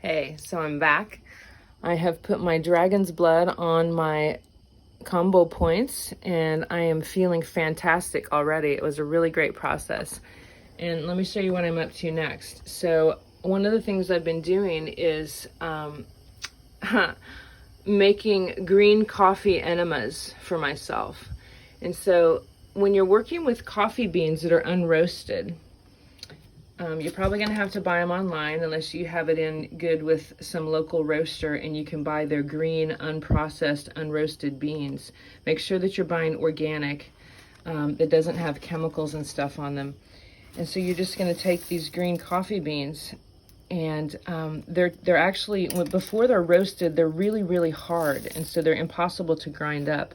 Hey, so I'm back. I have put my dragon's blood on my combo points and I am feeling fantastic already. It was a really great process. And let me show you what I'm up to next. So one of the things I've been doing is making green coffee enemas for myself. And so when you're working with coffee beans that are unroasted, you're probably going to have to buy them online unless you have it in good with some local roaster and you can buy their green, unprocessed, unroasted beans. Make sure that you're buying organic that doesn't have chemicals and stuff on them. And so you're just going to take these green coffee beans and they're actually, before they're roasted, they're really, really hard. And so they're impossible to grind up,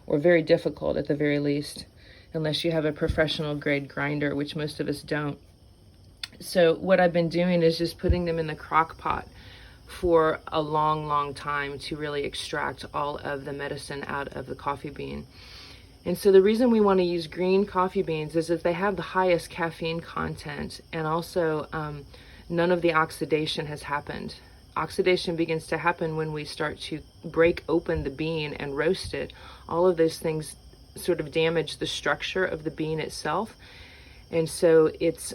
or very difficult at the very least, unless you have a professional grade grinder, which most of us don't. So what I've been doing is just putting them in the crock pot for a long, long time to really extract all of the medicine out of the coffee bean. And so the reason we want to use green coffee beans is that they have the highest caffeine content, and also none of the oxidation has happened. Oxidation begins to happen when we start to break open the bean and roast it. All of those things sort of damage the structure of the bean itself. And so it's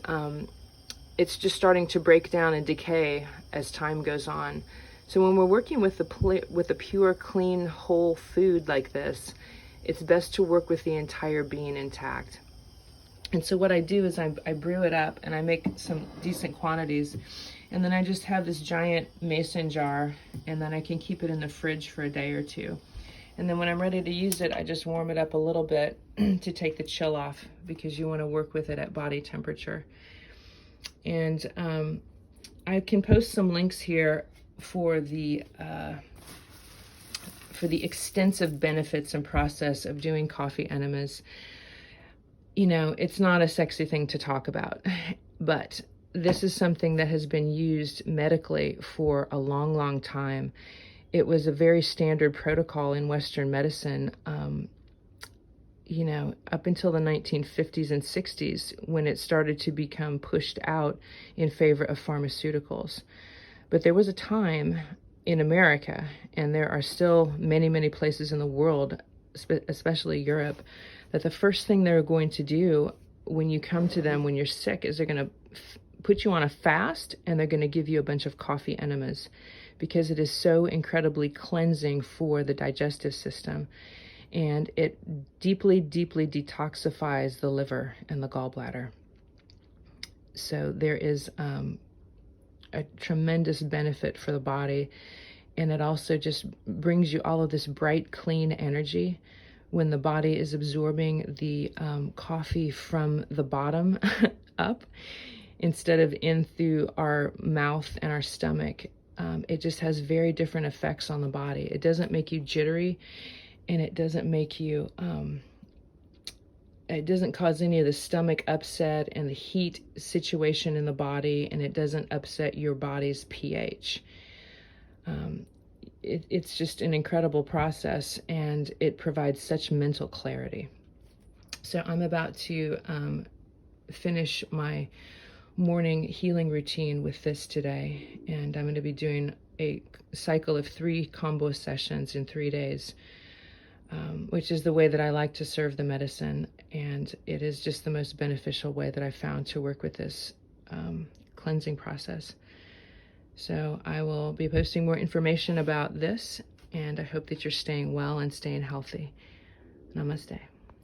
just starting to break down and decay as time goes on. So when we're working with a pure, clean, whole food like this, it's best to work with the entire bean intact. And so what I do is I brew it up and I make some decent quantities, and then I just have this giant mason jar, and then I can keep it in the fridge for a day or two. And then when I'm ready to use it, I just warm it up a little bit to take the chill off, because you want to work with it at body temperature. And I can post some links here for the extensive benefits and process of doing coffee enemas. You know, it's not a sexy thing to talk about, but this is something that has been used medically for a long, long time. It was a very standard protocol in Western medicine, you know, up until the 1950s and 60s, when it started to become pushed out in favor of pharmaceuticals. But there was a time in America, and there are still many, many places in the world, especially Europe, that the first thing they're going to do when you come to them when you're sick is they're going to put you on a fast, and they're going to give you a bunch of coffee enemas, because it is so incredibly cleansing for the digestive system. And it deeply, deeply detoxifies the liver and the gallbladder. So there is a tremendous benefit for the body. And it also just brings you all of this bright, clean energy when the body is absorbing the coffee from the bottom up instead of in through our mouth and our stomach. It just has very different effects on the body. It doesn't make you jittery, and it doesn't make you, it doesn't cause any of the stomach upset and the heat situation in the body, and it doesn't upset your body's pH. It's just an incredible process, and it provides such mental clarity. So I'm about to finish my morning healing routine with this today, and I'm going to be doing a cycle of 3 combo sessions in 3 days. Which is the way that I like to serve the medicine, and it is just the most beneficial way that I found to work with this cleansing process. So I will be posting more information about this, and I hope that you're staying well and staying healthy. Namaste.